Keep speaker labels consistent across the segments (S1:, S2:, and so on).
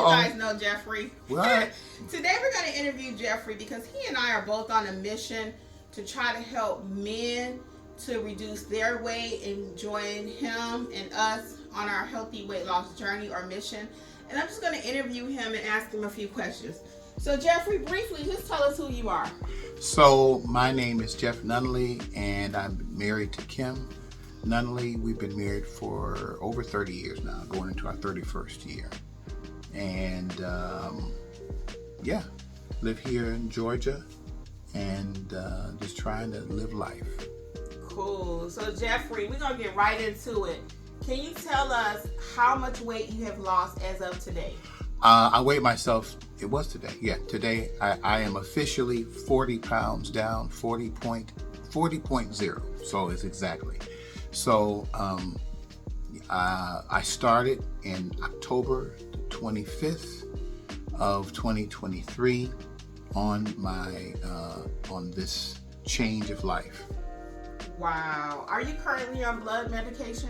S1: guys know Jeffrey.
S2: What?
S1: Today we're going to interview Jeffrey because he and I are both on a mission to try to help men to reduce their weight and join him and us on our healthy weight loss journey or mission. And I'm just going to interview him and ask him a few questions. So Jeffrey, briefly, just tell us who you are.
S2: So my name is Jeff Nunnally, and I'm married to Kim Nunnally. We've been married for over 30 years now, going into our 31st year. And live here in Georgia and just trying to live life.
S1: Cool. So Jeffrey, we're going to get right into it. Can you tell us how much weight you have lost as of today?
S2: I weighed myself, it was today. Yeah, today I am officially 40 pounds down, 40.0. So it's exactly. So I started in October 25th of 2023 on my on this change of life.
S1: Wow. Are you currently on blood medication?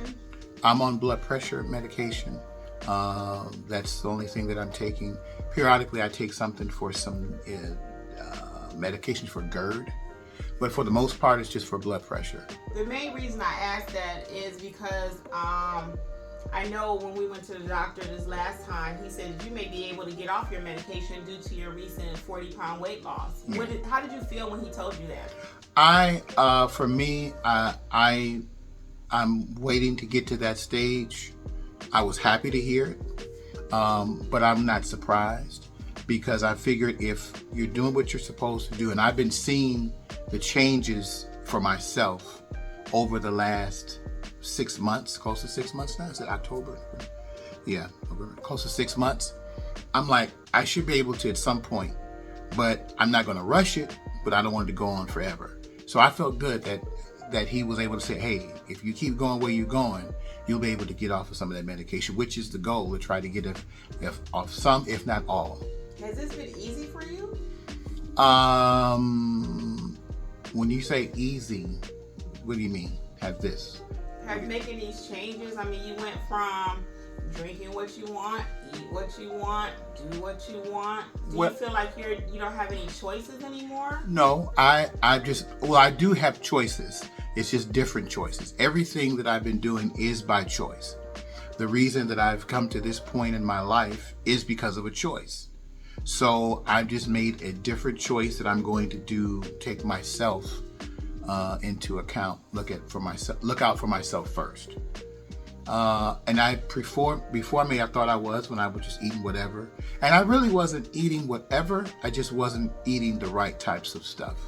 S2: I'm on blood pressure medication. That's the only thing that I'm taking. Periodically, I take something for some medication for GERD, but for the most part, it's just for blood pressure.
S1: The main reason I asked that is because I know when we went to the doctor this last time, he said you may be able to get off your medication due to your recent 40-pound weight loss. Yeah. How did you feel when he told you that?
S2: I'm waiting to get to that stage. I was happy to hear it, but I'm not surprised because I figured if you're doing what you're supposed to do, and I've been seeing the changes for myself over the last 6 months, close to 6 months now. Is it October? Yeah, close to 6 months. I'm like, I should be able to at some point, but I'm not going to rush it, but I don't want it to go on forever. So I felt good that he was able to say, hey, if you keep going where you're going, you'll be able to get off of some of that medication, which is the goal, to try to get off some, if not all.
S1: Has this been easy for you?
S2: When you say easy, what do you mean? Have you
S1: making these changes? I mean, you went from drinking what you want, eat what you want, do what you want. Do you feel like you don't have any choices anymore?
S2: No, I do have choices. It's just different choices. Everything that I've been doing is by choice. The reason that I've come to this point in my life is because of a choice. So I've just made a different choice that I'm going to do, take myself into account, look out for myself first. And before me, I thought I was, when I was just eating whatever. And I really wasn't eating whatever, I just wasn't eating the right types of stuff.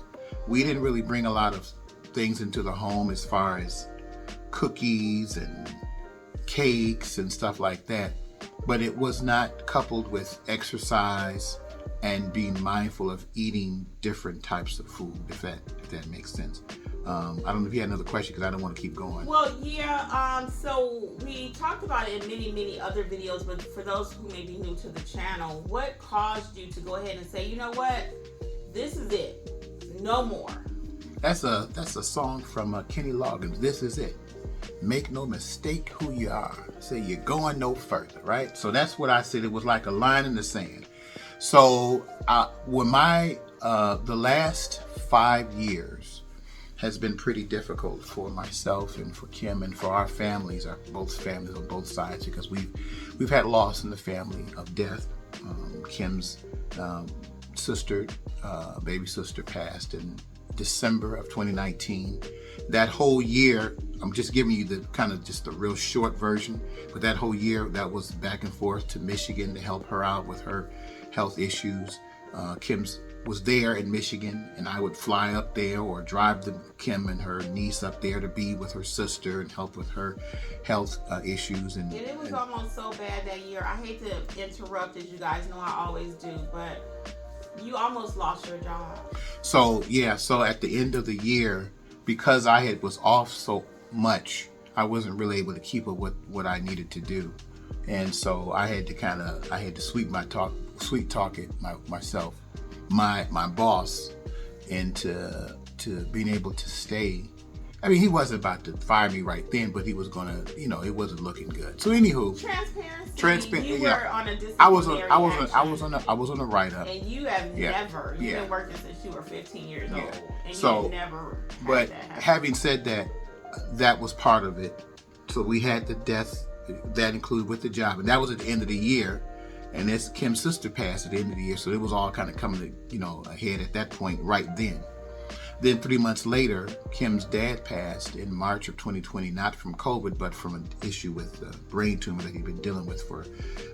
S2: We didn't really bring a lot of things into the home as far as cookies and cakes and stuff like that. But it was not coupled with exercise and being mindful of eating different types of food, if that makes sense. I don't know if you had another question because I don't want to keep going.
S1: Well, yeah, so we talked about it in many other videos, but for those who may be new to the channel, what caused you to go ahead and say, you know what, this is it, no more?
S2: That's a song from Kenny Loggins. This is it. Make no mistake who you are. Say you're going no further, right? So that's what I said. It was like a line in the sand. So when the last 5 years has been pretty difficult for myself and for Kim and for our families, both families on both sides, because we've had loss in the family of death. Kim's baby sister passed in December of 2019. That whole year, I'm just giving you the kind of just the real short version, but that whole year that was back and forth to Michigan to help her out with her health issues. Kim's was there in Michigan, and I would fly up there or drive Kim and her niece up there to be with her sister and help with her health issues. And
S1: it was almost so bad that year. I hate to interrupt, as you guys know I always do, but you almost lost your job.
S2: So at the end of the year, because I was off so much, I wasn't really able to keep up with what I needed to do. And so I had to sweet talk it myself, my boss, into being able to stay I mean, he wasn't about to fire me right then, but he was gonna, it wasn't looking good. So anywho,
S1: transparency. You were on a disciplinary
S2: I was on a write up.
S1: And you have never. You've been working since you were 15 years old, and
S2: so,
S1: you never.
S2: But having said that, that was part of it. So we had the death that included with the job, and that was at the end of the year. And as Kim's sister passed at the end of the year, so it was all kind of coming to, ahead at that point right then. Then 3 months later, Kim's dad passed in March of 2020, not from COVID, but from an issue with a brain tumor that he'd been dealing with for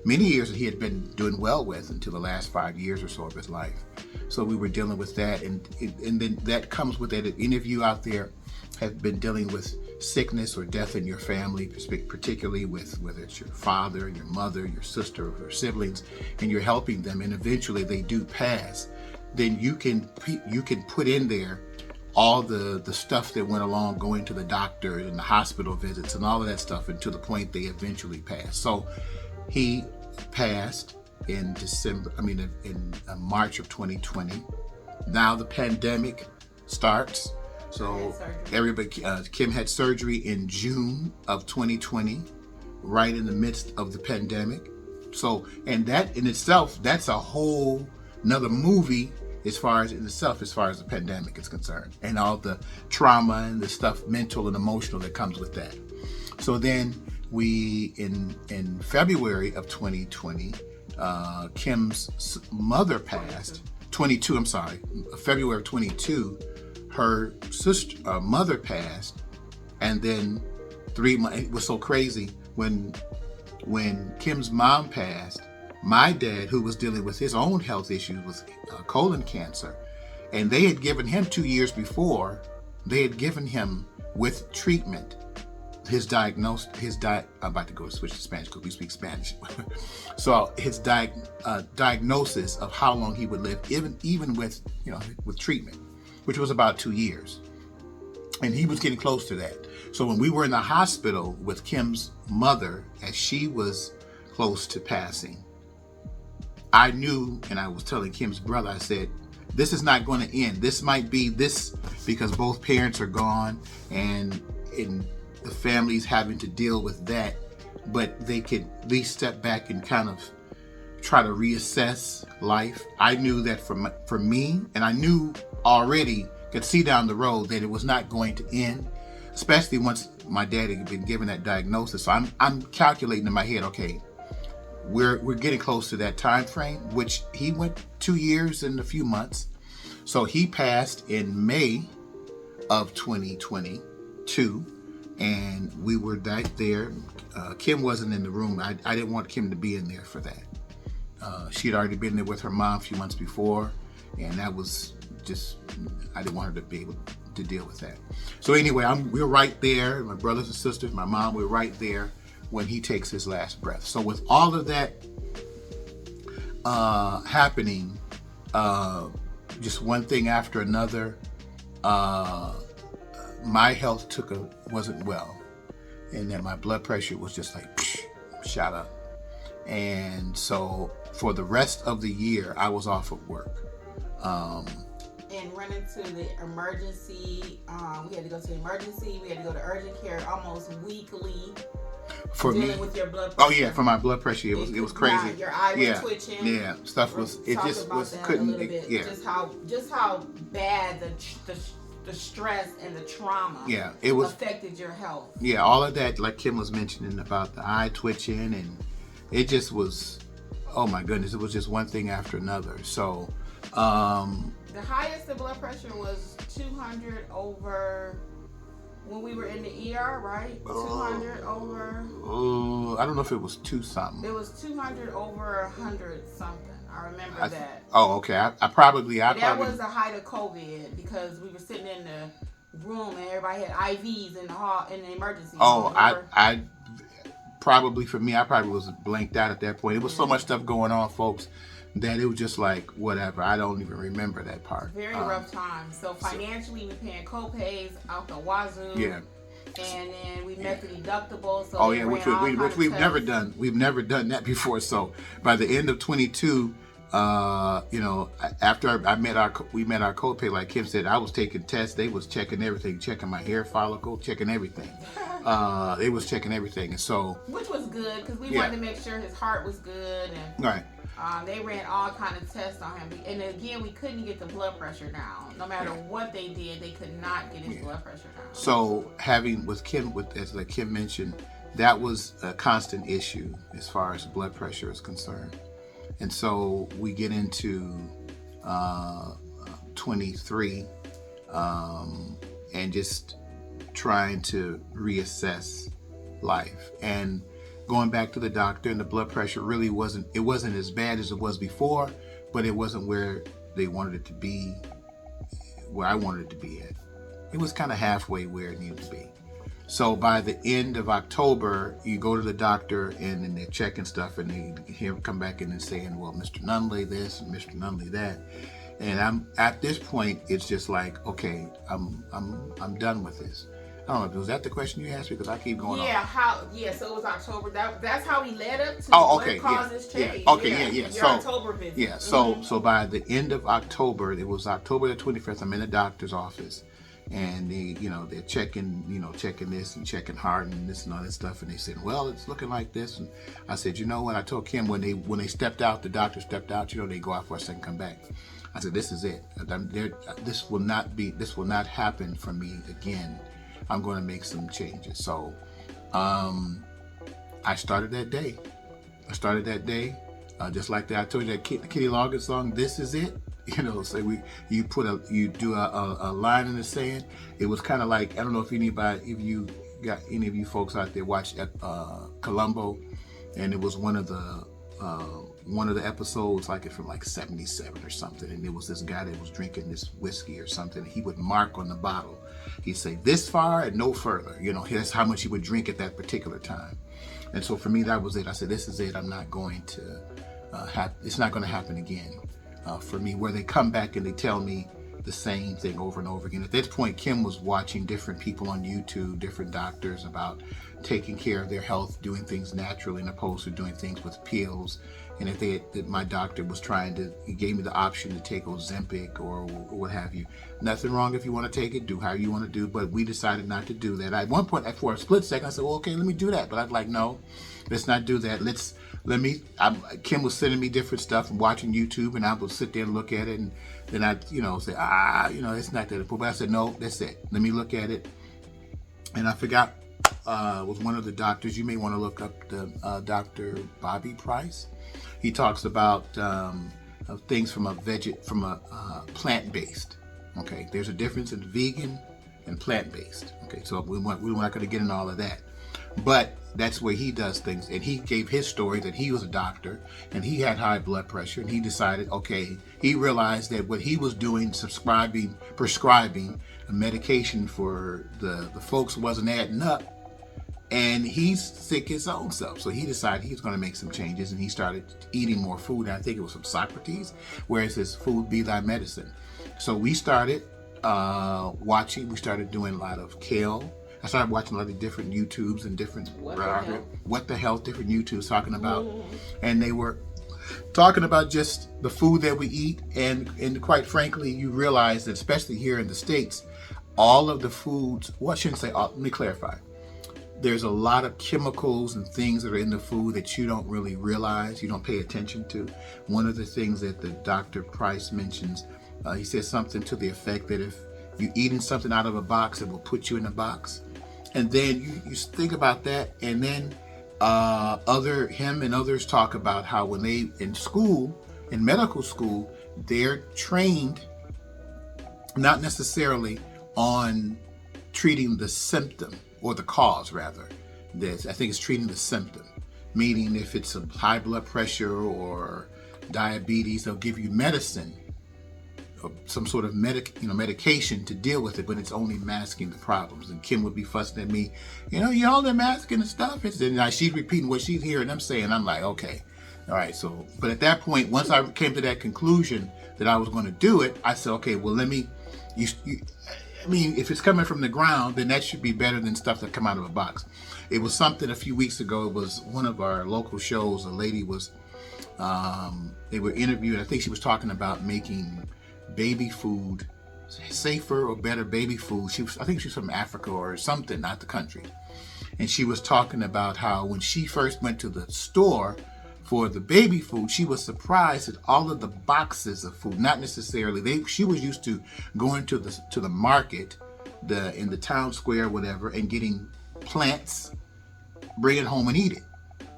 S2: many years that he had been doing well with until the last 5 years or so of his life. So we were dealing with that, and then that comes with that. Any of you out there have been dealing with sickness or death in your family, particularly with whether it's your father, your mother, your sister, or siblings, and you're helping them, and eventually they do pass, then you can put in there all the stuff that went along going to the doctor and the hospital visits and all of that stuff, and to the point they eventually passed. So he passed in March of 2020. Now the pandemic starts. So everybody, Kim had surgery in June of 2020, right in the midst of the pandemic. So, and that in itself, that's a whole another movie as far as the pandemic is concerned, and all the trauma and the stuff, mental and emotional, that comes with that. So then we, in February of 2020, Kim's mother passed. February of 22, her sister, mother passed, and then 3 months. It was so crazy when Kim's mom passed. My dad, who was dealing with his own health issues with colon cancer, and they had given him 2 years before, they had given him with treatment I'm about to go switch to Spanish because we speak Spanish. So his diagnosis of how long he would live, even with treatment, which was about 2 years. And he was getting close to that. So when we were in the hospital with Kim's mother, as she was close to passing, I knew, and I was telling Kim's brother, I said, this is not going to end. This might be this, because both parents are gone, and the family's having to deal with that, but they could at least step back and kind of try to reassess life. I knew that for me, and I knew already, could see down the road that it was not going to end, especially once my dad had been given that diagnosis. So I'm calculating in my head, okay, we're getting close to that time frame, which he went 2 years and a few months. So he passed in May of 2022, and we were right there. Kim wasn't in the room. I didn't want Kim to be in there for that. She had already been there with her mom a few months before, and that was just, I didn't want her to be able to deal with that. So anyway, we're right there. My brothers and sisters, my mom, we're right there when he takes his last breath. So with all of that happening, just one thing after another, my health wasn't well, and then my blood pressure was just like shot up. And so for the rest of the year, I was off of work.
S1: And running to the emergency, we had to go to the emergency, we had to go to urgent care almost weekly.
S2: For
S1: dealing
S2: me,
S1: with your blood pressure.
S2: Oh yeah, for my blood pressure, it was crazy.
S1: Your eye was twitching.
S2: Yeah, stuff was. It just was couldn't. Yeah.
S1: Just how bad the stress and the trauma.
S2: Yeah, it was
S1: affected your health.
S2: Yeah, all of that, like Kim was mentioning about the eye twitching, and it just was. Oh my goodness, it was just one thing after another. So.
S1: The highest the blood pressure was 200 over. When we were in the ER, right? 200 over.
S2: I don't know if it was 2 something.
S1: It was 200 over 100 something. I remember that.
S2: Oh, okay. I probably.
S1: That was the height of COVID, because we were sitting in the room and everybody had IVs in the hall in the emergency room.
S2: Oh, I probably, for me, I probably was blanked out at that point. It was so much stuff going on, folks, that it was just like whatever. I don't even remember that part.
S1: Very rough time. So financially, we're paying co-pays out the wazoo.
S2: Yeah.
S1: And then we met the deductible. So
S2: which we've never done. We've never done that before. So by the end of 22, After we met our co-pay, like Kim said, I was taking tests. They was checking everything, checking my hair follicle, checking everything. They was checking everything, and so
S1: which was good because we wanted to make sure his heart was good, and
S2: right.
S1: They ran all kind of tests on him, and again, we couldn't get the blood pressure down. No matter what they did, they could not get his blood pressure down.
S2: So having with Kim, as like Kim mentioned, that was a constant issue as far as blood pressure is concerned. And so we get into 23 and just trying to reassess life. And going back to the doctor, and the blood pressure really wasn't as bad as it was before, but it wasn't where they wanted it to be, where I wanted it to be at. It was kind of halfway where it needed to be. So by the end of October, you go to the doctor and then they're checking stuff, and they hear come back in and saying, well, Mr. Nunley this and Mr. Nunley that. And I'm at this point, it's just like, okay, I'm done with this. I don't know, was that the question you asked me? Because I keep going on.
S1: So it was October. That's how we led up to
S2: what
S1: caused this change.
S2: Yeah.
S1: Your October visit.
S2: Yeah, so by the end of October, it was October the 25th, I'm in the doctor's office. And they're checking this and checking heart and this and all that stuff. And they said, well, it's looking like this. And I said, you know what? I told Kim when they stepped out, the doctor stepped out, they go out for a second, come back. I said, this is it. This will not happen for me again. I'm going to make some changes. So I started that day. Just like that. I told you that Kenny Loggins song, This Is It. So you do a line in the sand. It was kind of like, I don't know if any of you folks out there watched Columbo, and it was one of the episodes, like it from like 77 or something, and it was this guy that was drinking this whiskey or something. He would mark on the bottle. He'd say this far and no further. Here's how much he would drink at that particular time. And so for me, that was it. I said, this is it. I'm not going to it's not going to happen again. For me, where they come back and they tell me the same thing over and over again. At this point, Kim was watching different people on YouTube, different doctors about taking care of their health, doing things naturally, as opposed to doing things with pills. And if my doctor was he gave me the option to take Ozempic or what have you. Nothing wrong if you want to take it, do how you want to do, but we decided not to do that. At one point, for a split second, I said, well, okay, let me do that. But I was like, no, let's not do that. Kim was sending me different stuff and watching YouTube, and I would sit there and look at it, and then I'd, say, it's not that important. But I said, no, that's it. Let me look at it. And I forgot, was one of the doctors, you may want to look up the Dr. Bobby Price. He talks about things from a plant-based. Okay, there's a difference in vegan and plant-based. Okay, so we're not going to get into all of that. But that's where he does things. And he gave his story that he was a doctor and he had high blood pressure, and he decided, he realized that what he was doing, prescribing a medication for the folks wasn't adding up, and he's sick his own self. So he decided he was going to make some changes, and he started eating more food. And I think it was from Socrates, where it says, food be thy medicine. So we started we started doing a lot of kale. I started watching a lot of different YouTubes and different different YouTubes talking about, and they were talking about just the food that we eat, and quite frankly, you realize that especially here in the States, all of the foods, let me clarify. There's a lot of chemicals and things that are in the food that you don't really realize, you don't pay attention to. One of the things that the Dr. Price mentions, he says something to the effect that if you're eating something out of a box, it will put you in a box. And then you think about that, and then him and others talk about how when they in medical school, they're trained not necessarily on treating the symptom, or the cause rather. I think it's treating the symptom, meaning if it's a high blood pressure or diabetes, they'll give you medicine, or some sort of medication to deal with it, but it's only masking the problems. And Kim would be fussing at me, y'all they're masking the stuff. And she's repeating what she's hearing them saying. I'm like, okay, all right. So, but at that point, once I came to that conclusion that I was going to do it, I said, okay, well, if it's coming from the ground, then that should be better than stuff that come out of a box. It was something a few weeks ago. It was one of our local shows. A lady was They were interviewed. I think she was talking about making baby food safer or better baby food. I think she was from Africa or something, not the country. And she was talking about how when she first went to the store for the baby food, she was surprised at all of the boxes of food. Not necessarily. She was used to going to the market, in the town square, whatever, and getting plants, bring it home and eat it.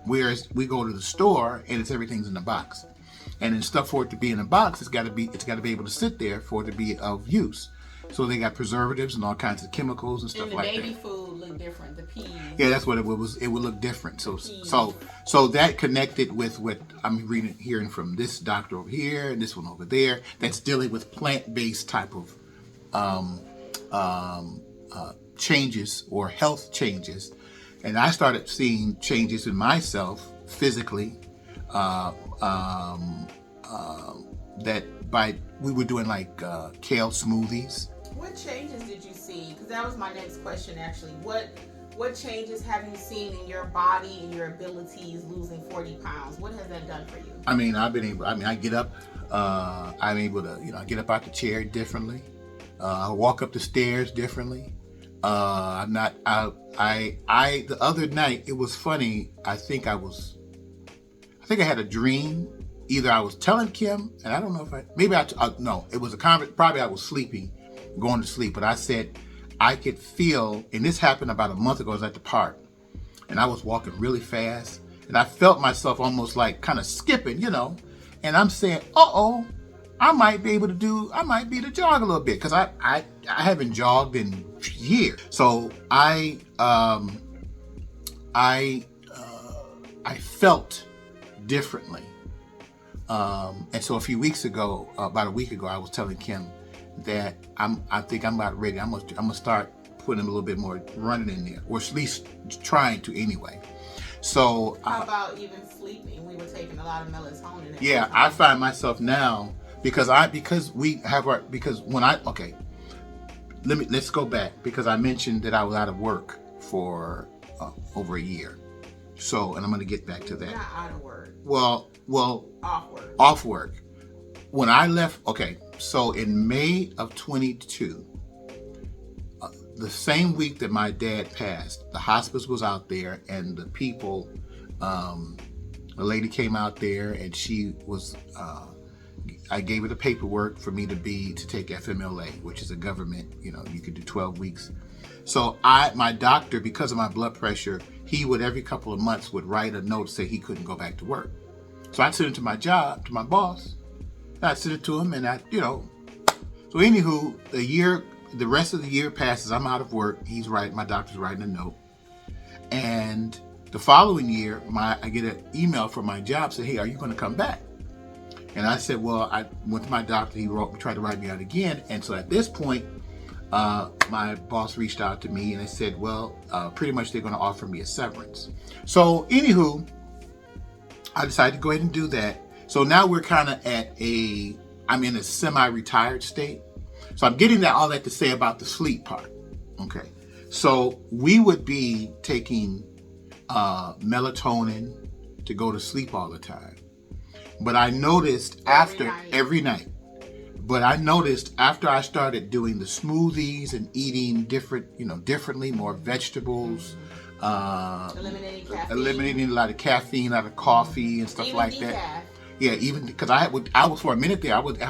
S2: Whereas we go to the store and everything's in a box. And in stuff for it to be in a box, it's got to be able to sit there for it to be of use. So they got preservatives and all kinds of chemicals and stuff like that.
S1: And the baby food looked different. The peas.
S2: Yeah, that's what it was. It would look different. So that connected with what I'm hearing from this doctor over here and this one over there. That's dealing with plant-based type of changes or health changes. And I started seeing changes in myself physically. We were doing like kale smoothies.
S1: What changes did you see? Because that was my next question, actually. What changes have you seen in your body and your abilities losing 40 pounds? What has that done for you?
S2: I mean, I get up. I'm able to, get up out the chair differently. I walk up the stairs differently. The other night, it was funny. I think I had a dream. Either I was telling Kim, and I don't know if it was probably I was sleeping, going to sleep, but I said I could feel, and this happened about a month ago. I was at the park, and I was walking really fast, and I felt myself almost like kind of skipping, and I'm saying, I might be able to jog a little bit, because I haven't jogged in years. So I felt differently. And so a few weeks ago, about a week ago, I was telling Kim that I think I'm about ready. I'm gonna start putting a little bit more running in there, or at least trying to anyway. So
S1: how about even sleeping? We were taking a lot of melatonin.
S2: Yeah, I find myself now let's go back, because I mentioned that I was out of work for over a year. So, and I'm going to get back to that.
S1: Not out of work.
S2: Well, off work. When I left, so in May of 22, the same week that my dad passed, the hospice was out there, and the people, a lady came out there, and she was, I gave her the paperwork for me to take FMLA, which is a government, you could do 12 weeks. So my doctor, because of my blood pressure, he would every couple of months would write a note, say he couldn't go back to work. So I'd send it to my boss. I'd send it to him, and so anywho, the rest of the year passes. I'm out of work. My doctor's writing a note. And the following year, I get an email from my job saying, hey, are you going to come back? And I said, well, I went to my doctor. He tried to write me out again. And so at this point, my boss reached out to me and they said, well, pretty much they're going to offer me a severance. So anywho, I decided to go ahead and do that. So now we're kind of I'm in a semi-retired state. So I'm getting all that to say about the sleep part. Okay. So we would be taking melatonin to go to sleep all the time. But I noticed every night. But I noticed after I started doing the smoothies and eating differently, more vegetables, eliminating a lot of caffeine out of coffee and stuff
S1: even
S2: like
S1: decaf.
S2: that. Yeah, even because I was for a minute there, I would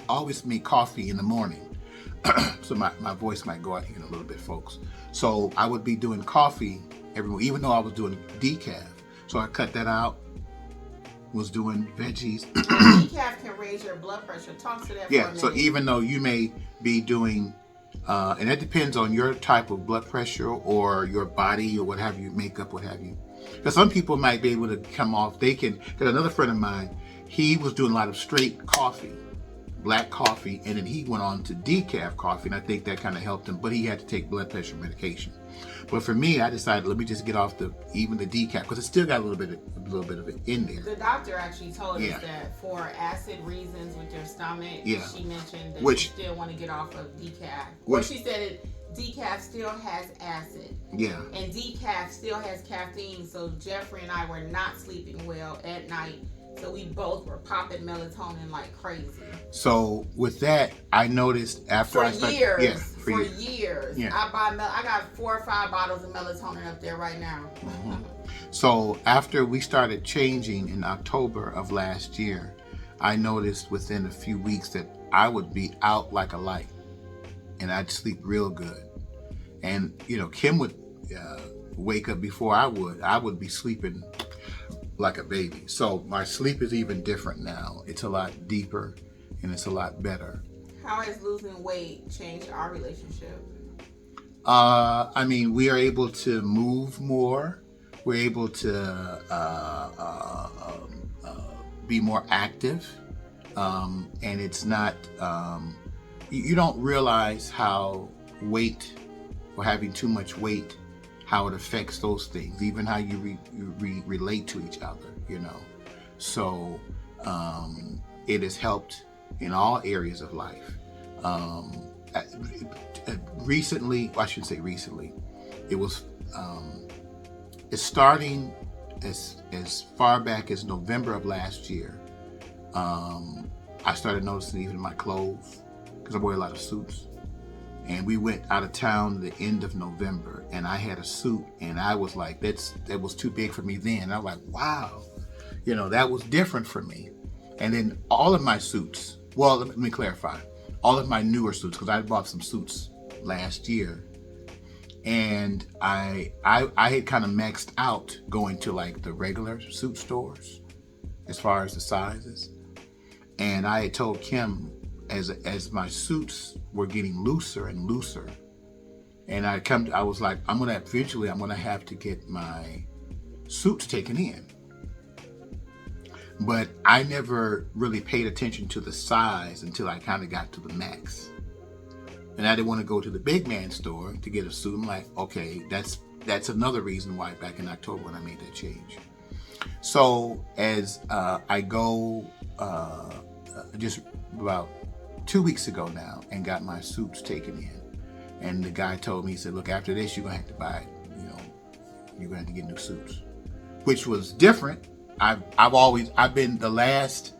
S2: always make coffee in the morning. So my voice might go out here in a little bit, folks. So I would be doing coffee every morning, even though I was doing decaf. So I cut that out. Was doing veggies.
S1: Decaf can raise your blood pressure. Talk to that for a minute.
S2: So even though you may be doing, and that depends on your type of blood pressure or your body or what have you, makeup, what have you. Because some people might be able to come off, because another friend of mine, he was doing a lot of straight coffee, black coffee, and then he went on to decaf coffee, and I think that kind of helped him, but he had to take blood pressure medication. But for me, I decided, let me just get off even the decaf, because it still got a little bit of it in there.
S1: The doctor actually told us that for acid reasons with your stomach, she mentioned that you still want to get off of decaf. She said decaf still has acid.
S2: Yeah.
S1: And decaf still has caffeine, so Jeffrey and I were not sleeping well at night So we both were popping melatonin like crazy.
S2: So with that, I noticed after I started,
S1: for years,
S2: yeah.
S1: I got 4 or 5 bottles of melatonin up there right now.
S2: So after we started changing in October of last year, I noticed within a few weeks that I would be out like a light, and I'd sleep real good. And Kim would wake up before I would. I would be sleeping like a baby. So my sleep is even different now. It's a lot deeper and it's a lot better.
S1: How has losing weight changed our relationship?
S2: I mean, we are able to move more. We're able to be more active. And it's not, you don't realize how weight or having too much weight, how it affects those things, even how you relate to each other, So it has helped in all areas of life. Recently, I shouldn't say recently, it was, it's starting as far back as November of last year. I started noticing even my clothes, because I wear a lot of suits. And we went out of town the end of November, and I had a suit, and I was like, that was too big for me then. I was like, wow, that was different for me. And then all of my suits, well, let me clarify, all of my newer suits, because I bought some suits last year, and I had kind of maxed out going to like the regular suit stores as far as the sizes. And I had told Kim, as my suits were getting looser and looser, and I was like, I'm gonna have to get my suits taken in. But I never really paid attention to the size until I kind of got to the max. And I didn't want to go to the big man store to get a suit. I'm like, okay, that's another reason why back in October when I made that change. So as I go just about 2 weeks ago now and got my suits taken in, and the guy told me, he said, look, after this you're gonna have to buy, you're gonna have to get new suits, which was different. I've been the last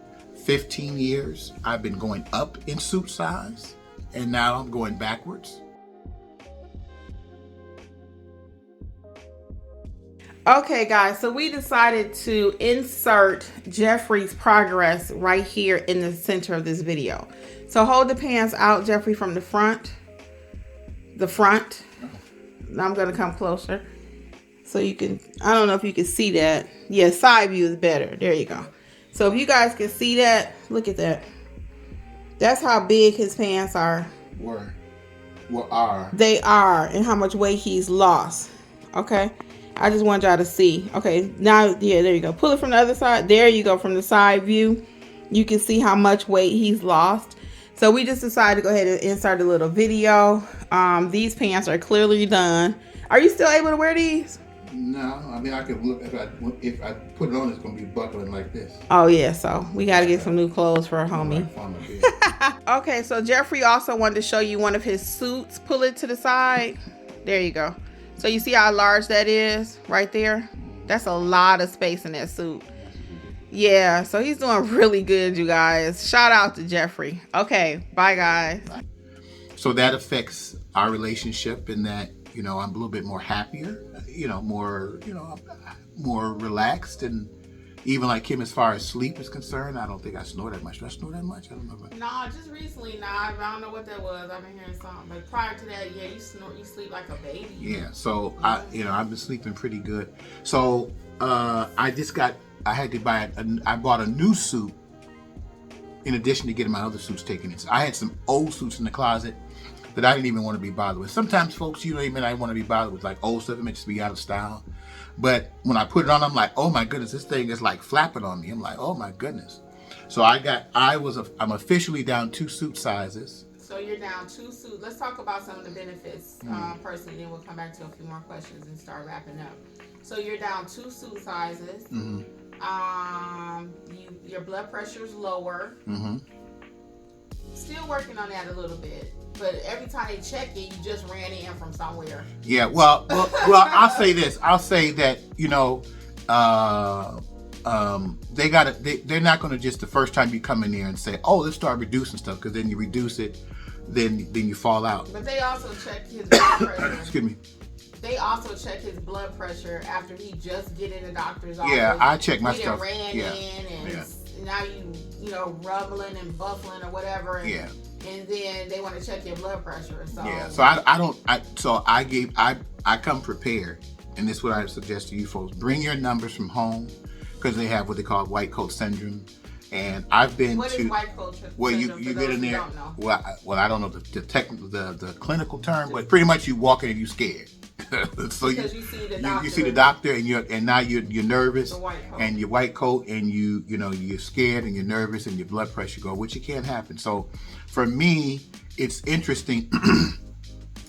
S2: 15 years, I've been going up in suit size, and now I'm going backwards.
S1: Okay, guys, so we decided to insert Jeffrey's progress right here in the center of this video. So hold the pants out, Jeffrey, from the front. Now I'm going to come closer so you can, I don't know if you can see that. Yeah, side view is better. There you go. So if you guys can see that, look at that. That's how big his pants are. They are, and how much weight he's lost. Okay. I just want y'all to see. Okay, now, yeah, there you go. Pull it from the other side. There you go, from the side view. You can see how much weight he's lost. So we just decided to go ahead and insert a little video. These pants are clearly done. Are you still able to wear these?
S2: No, I mean, I could look, if I put it on, it's going to be buckling like this.
S1: Oh, yeah, so we got to get some new clothes for our homie. Okay, so Jeffrey also wanted to show you one of his suits. Pull it to the side. There you go. So you see how large that is right there? That's a lot of space in that suit. Yeah, so he's doing really good, you guys. Shout out to Jeffrey. Okay, bye, guys.
S2: So that affects our relationship in that, I'm a little bit more happier, more relaxed, and even like Kim, as far as sleep is concerned, I don't think I snore that much. Do I snore that much? I don't know.
S1: No, just recently. I don't know what that was. I've been hearing something, but prior to that, yeah, you sleep like a baby.
S2: Yeah. So I've been sleeping pretty good. So I had to buy I bought a new suit in addition to getting my other suits taken in. So I had some old suits in the closet that I didn't even want to be bothered with. Sometimes, folks, I want to be bothered with like old stuff. It may just be out of style. But when I put it on, I'm like, oh my goodness, this thing is like flapping on me. I'm like, oh my goodness. So I'm officially down 2 suit sizes.
S1: So you're down 2 suits. Let's talk about some of the benefits personally, then we'll come back to a few more questions and start wrapping up. So you're down 2 suit sizes.
S2: Mm-hmm.
S1: Your blood pressure is lower.
S2: Mm-hmm.
S1: Still working on that a little bit. But every time they check it, you just ran in from somewhere.
S2: Yeah, well, I'll say this. I'll say that, they're not gonna just the first time you come in there and say, oh, let's start reducing stuff, because then you reduce it, then you fall out.
S1: But they also check his blood pressure.
S2: Excuse me.
S1: They also check his blood pressure after he just get in the doctor's office.
S2: Yeah, I check my
S1: he
S2: stuff.
S1: Ran in and now you know, rumbling and buffling or whatever. And, and then they want to check your blood pressure. So
S2: so I come prepared, and this is what I suggest to you folks: bring your numbers from home, because they have what they call white coat syndrome. And I've been
S1: what is white coat syndrome?
S2: Well, you get in there. Well, I don't know the technical, the clinical term, but pretty much you walk in and you scared. So you see the doctor and now you're nervous, and your white coat, and you're scared and you're nervous and your blood pressure go, which it can't happen. So for me, it's interesting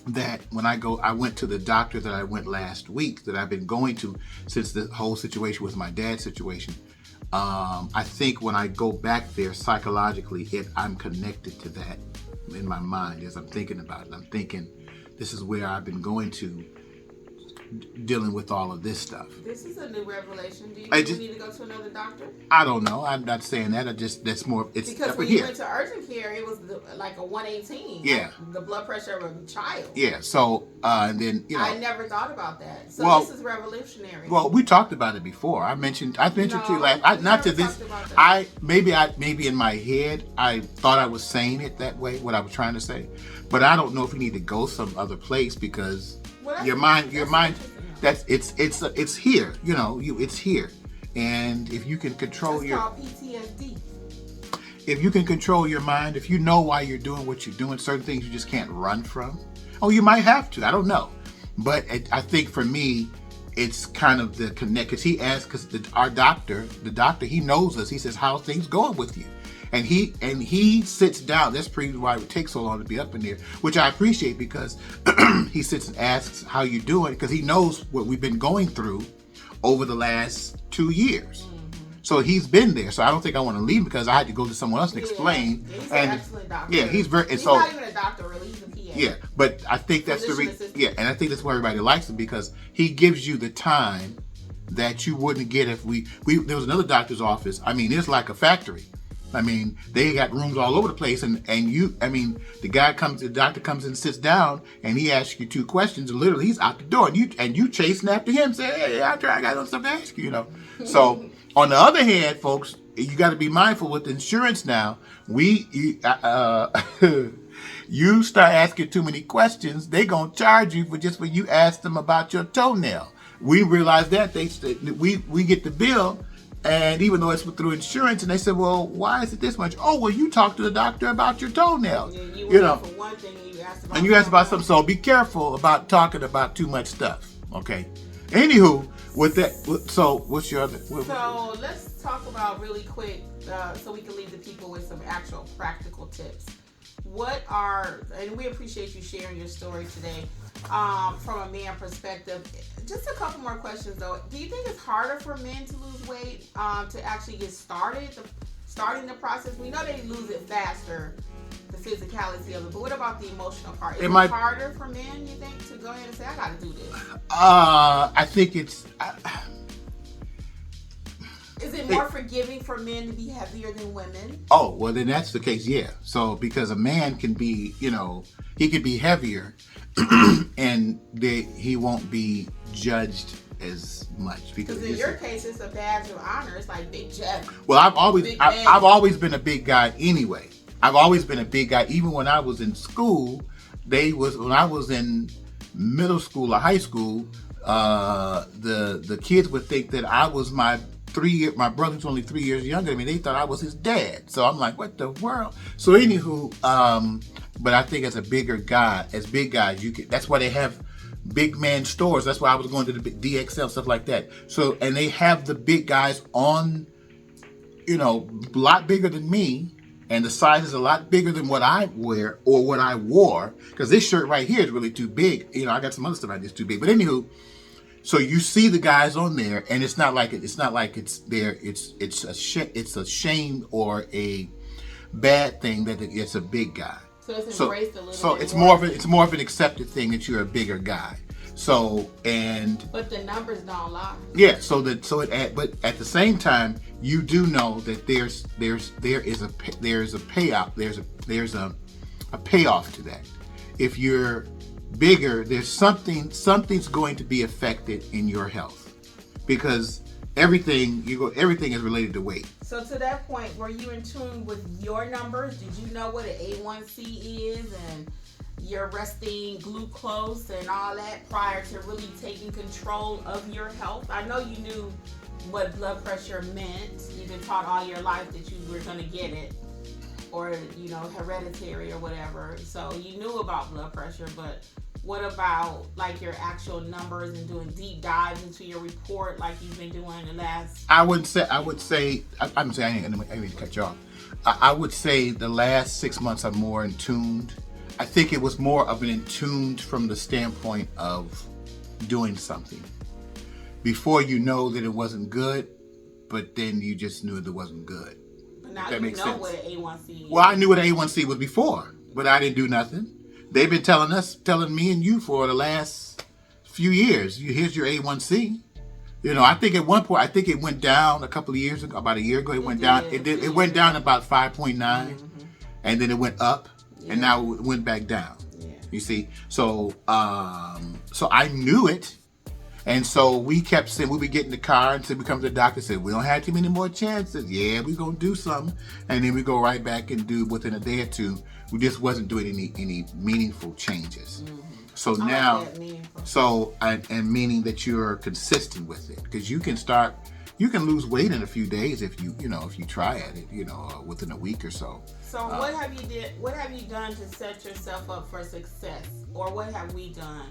S2: that when I went to the doctor that I went last week, that I've been going to since the whole situation with my dad's situation. I think when I go back there psychologically, I'm connected to that in my mind as I'm thinking about it. I'm thinking, this is where I've been going to, dealing with all of this stuff.
S1: This is a new revelation. Do you need to go to another doctor?
S2: I don't know. I'm not saying that. That's more. It's
S1: because when you went to urgent care, it was like a 118.
S2: Yeah.
S1: Like the blood pressure of a child.
S2: Yeah. So and then
S1: I never thought about that. So this is revolutionary.
S2: Well, we talked about it before. I mentioned to you last. Not to this. Maybe in my head I thought I was saying it that way. What I was trying to say, but I don't know if we need to go some other place, because your mind. That's it's here. It's here, and if you can control
S1: it's called PTSD.
S2: If you can control your mind, if you know why you're doing what you're doing, certain things you just can't run from. Oh, you might have to. I don't know, but I think for me, it's kind of the connect. Because he asked, the doctor, he knows us. He says, "How's things going with you?" And he sits down. That's probably why it takes so long to be up in there, which I appreciate, because he sits and asks how you doing, because he knows what we've been going through over the last 2 years. So he's been there. So I don't think I want to leave, because I had to go to someone else and explain.
S1: He's an excellent doctor.
S2: Yeah, he's very.
S1: He's not even a doctor, really. He's a PA.
S2: Yeah, but I think that's the reason. Yeah, and I think that's why everybody likes him, because he gives you the time that you wouldn't get if we. There was another doctor's office. I mean, it's like a factory. I mean, they got rooms all over the place, and the doctor comes and sits down, and he asks you 2 questions, and literally he's out the door, and you chasing after him, say, "Hey, I got something to ask you," So on the other hand, folks, you got to be mindful with insurance now. You start asking too many questions, they gonna charge you for just when you ask them about your toenail. We realize that we get the bill. And even though it's through insurance, and they said, "Well, why is it this much?" "Oh, well, you talked to the doctor about your toenail."
S1: Yeah, you for one thing, and
S2: you asked about something. So be careful about talking about too much stuff. Okay. Anywho, with that, so what's your other?
S1: So let's talk about really quick, so we can leave the people with some actual practical tips. And we appreciate you sharing your story today. From a man perspective, just a couple more questions though. Do you think it's harder for men to lose weight, to actually get starting the process? We know they lose it faster, the physicality of it, but what about the emotional part? Is it harder for men, you think, to go ahead and say, "I gotta do this"?
S2: I think it's.
S1: Is it more forgiving for men to be heavier than women?
S2: Oh, well, then that's the case, yeah. So, because a man can be, he could be heavier, and he won't be judged as much.
S1: Because in your case, it's a badge of honor. It's like Big Jeff.
S2: Well, I've always been a big guy anyway. I've always been a big guy. Even when I was in school, when I was in middle school or high school, the kids would think that I was my brother's only 3 years younger than me. They thought I was his dad. So I'm like, what the world? So anywho, but I think as big guys, that's why they have big man stores. That's why I was going to the DXL, stuff like that. So, and they have the big guys on, a lot bigger than me. And the size is a lot bigger than what I wear or what I wore. Because this shirt right here is really too big. I got some other stuff that's too big. But anywho, so you see the guys on there, and it's not like it's there. It's a shame or a bad thing that it's a big guy.
S1: So it's embraced a little.
S2: So it's more of an accepted thing that you're a bigger guy. So
S1: but the numbers don't lie.
S2: yeah, but at the same time, you do know that there is a payout, there's a payoff to that. If you're bigger, there's something's going to be affected in your health, because everything is related to weight.
S1: So to that point, were you in tune with your numbers? Did you know what an A1C is and your resting glucose and all that prior to really taking control of your health? I know you knew what blood pressure meant. You've been taught all your life that you were going to get it, or hereditary or whatever. So you knew about blood pressure, but what about like your actual numbers and doing deep dives into your report like you've been doing the last?
S2: I didn't mean to cut you off. I would say the last 6 months I'm more in tuned. I think it was more of an in tuned from the standpoint of doing something. Before, you know that it wasn't good, but then you just knew it wasn't good.
S1: But now you know what an A1C is.
S2: Well, I knew what A1C was before, but I didn't do nothing. They've been telling me and you for the last few years. Here's your A1C. I think at one point, it went down a couple of years ago, about a year ago. It went down. It went down about 5.9, and then it went up, and now it went back down. Yeah. You see, so I knew it, and so we kept saying, we would get in the car until we come to the doctor and said, we don't have too many more chances. Yeah, we're gonna do something, and then we go right back and do within a day or two. We just wasn't doing any meaningful changes. So now, and meaning that you're consistent with it, because you can lose weight in a few days if you try at it, within a week or so.
S1: So what have you done to set yourself up for success, or what have we done?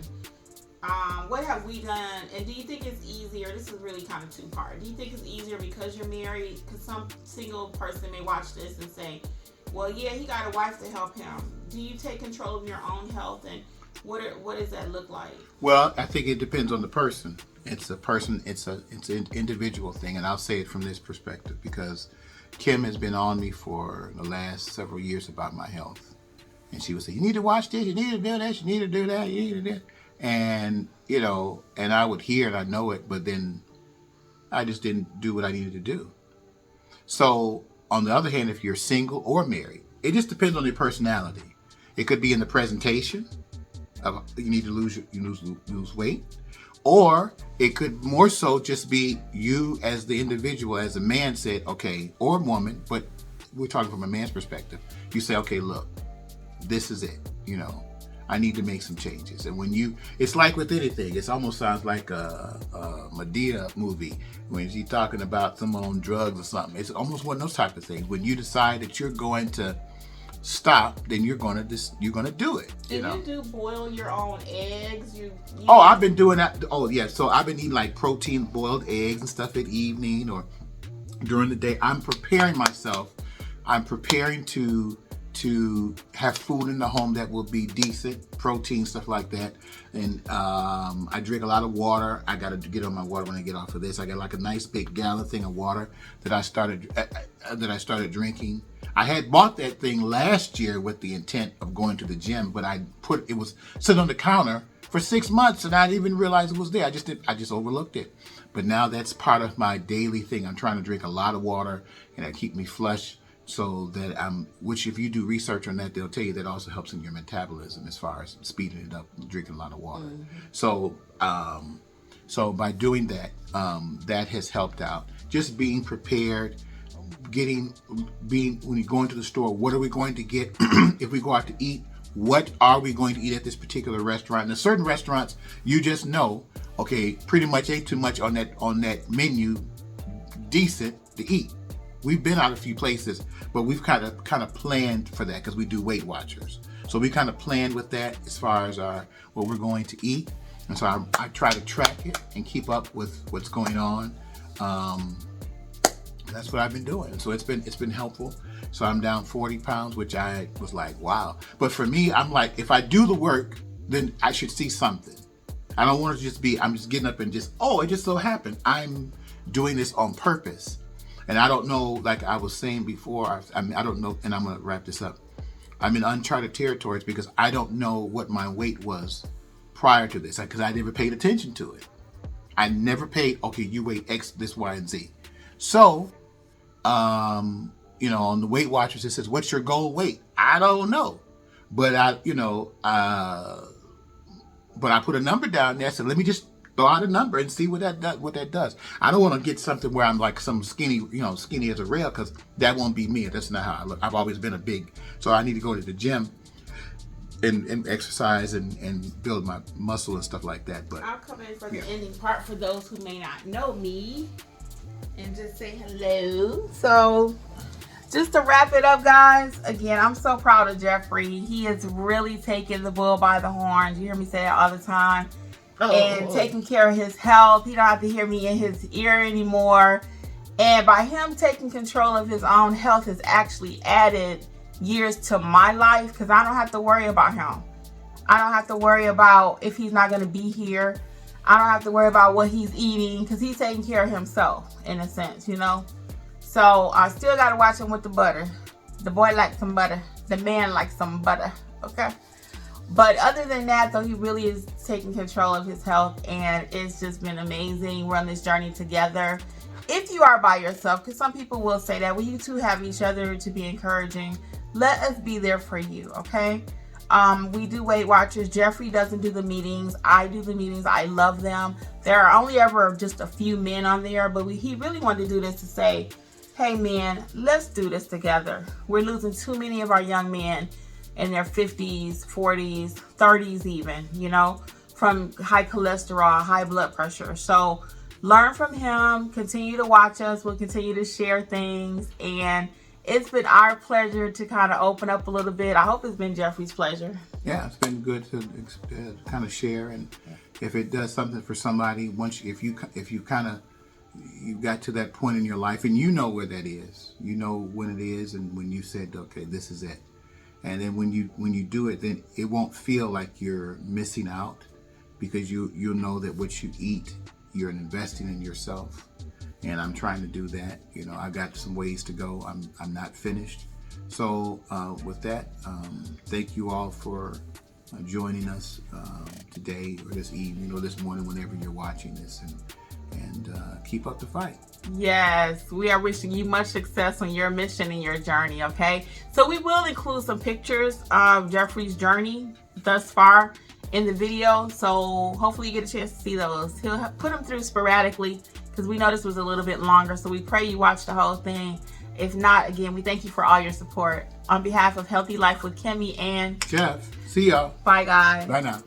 S1: And do you think it's easier? This is really kind of two-part. Do you think it's easier because you're married? Because some single person may watch this and say, well, yeah, he got a wife to help him. Do you take control of your own health, and what does that look like?
S2: Well, I think it depends on the person. It's an individual thing, and I'll say it from this perspective, because Kim has been on me for the last several years about my health, and she would say, you need to watch this, you need to do this, you need to do that, you need to do that. And and I would hear it, I know it, but then I just didn't do what I needed to do. So on the other hand, if you're single or married, it just depends on your personality. It could be in the presentation of you need to lose weight, or it could more so just be you as the individual, as a man said, okay, or a woman, but we're talking from a man's perspective. You say, okay, look, this is it. I need to make some changes. And it's like with anything, it almost sounds like a Medea movie when she's talking about someone on drugs or something. It's almost one of those type of things. When you decide that you're going to stop, then you're gonna do it.
S1: You do boil your own eggs?
S2: Oh, I've been doing that. Oh yeah, so I've been eating like protein boiled eggs and stuff at evening or during the day. I'm preparing myself. I'm preparing to have food in the home that will be decent, protein, stuff like that. And I drink a lot of water. I got to get on my water when I get off of this. I got like a nice big gallon thing of water that I started drinking. I had bought that thing last year with the intent of going to the gym, but it was sitting on the counter for 6 months and I didn't even realize it was there. I just overlooked it. But now that's part of my daily thing. I'm trying to drink a lot of water and that keep me flush. So that which if you do research on that, they'll tell you that also helps in your metabolism as far as speeding it up, drinking a lot of water. So by doing that, that has helped out. Just being prepared, when you go into the store, what are we going to get? If we go out to eat, what are we going to eat at this particular restaurant? And certain restaurants, you just know, okay, pretty much ain't too much on that menu decent to eat. We've been out a few places, but we've kind of planned for that because we do Weight Watchers. So we kind of planned with that as far as what we're going to eat. And so I try to track it and keep up with what's going on. That's what I've been doing. So it's been helpful. So I'm down 40 pounds, which I was like, wow. But for me, I'm like, if I do the work, then I should see something. I don't want to just I'm just getting up and it just so happened. I'm doing this on purpose. And I don't know, like I was saying before, I don't know, and I'm going to wrap this up. I'm in uncharted territories because I don't know what my weight was prior to this, because I never paid attention to it. I never paid, okay, you weigh X, this, Y, and Z. So, you know, on the Weight Watchers, it says, what's your goal weight? I don't know. But but I put a number down there. So let me just throw out a number and see what that does. I don't want to get something where I'm like some skinny, you know, skinny as a rail, because that won't be me. That's not how I look. I've always been a big, so I need to go to the gym and exercise and build my muscle and stuff like that. But
S1: I'll come in for the ending part for those who may not know me and just say hello. So just to wrap it up, guys, again, I'm so proud of Jeffrey. He is really taking the bull by the horns. You hear me say that all the time. And taking care of his health. He don't have to hear me in his ear anymore. And by him taking control of his own health has actually added years to my life, because I don't have to worry about him. I don't have to worry about if he's not going to be here. I don't have to worry about what he's eating, because he's taking care of himself in a sense, you know. So I still got to watch him with the butter. The boy likes some butter. The man likes some butter. Okay. But other than that, though, he really is taking control of his health, and it's just been amazing. We're on this journey together. If you are by yourself, because some people will say that, well, you two have each other to be encouraging. Let us be there for you, okay? We do Weight Watchers. Jeffrey doesn't do the meetings. I do the meetings. I love them. There are only ever just a few men on there, but he really wanted to do this to say, hey, man, let's do this together. We're losing too many of our young men in their 50s, 40s, 30s even, you know, from high cholesterol, high blood pressure. So learn from him, continue to watch us. We'll continue to share things. And it's been our pleasure to kind of open up a little bit. I hope it's been Jeffrey's pleasure.
S2: Yeah, it's been good to kind of share. And if it does something for somebody, if you got to that point in your life and you know where that is, you know when it is, and when you said, okay, this is it. And then when you do it, then it won't feel like you're missing out, because you'll know that what you eat, you're investing in yourself. And I'm trying to do that. You know, I got some ways to go. I'm not finished. So with that, thank you all for joining us today or this evening or this morning, whenever you're watching this, and keep up the fight.
S1: Yes, we are wishing you much success on your mission and your journey, okay? So we will include some pictures of Jeffrey's journey thus far in the video, so hopefully you get a chance to see those. He'll put them through sporadically, because we know this was a little bit longer, so we pray you watch the whole thing. If not, again, we thank you for all your support. On behalf of Healthy Life with Kimmi and
S2: Jeff, see y'all.
S1: Bye, guys.
S2: Bye now.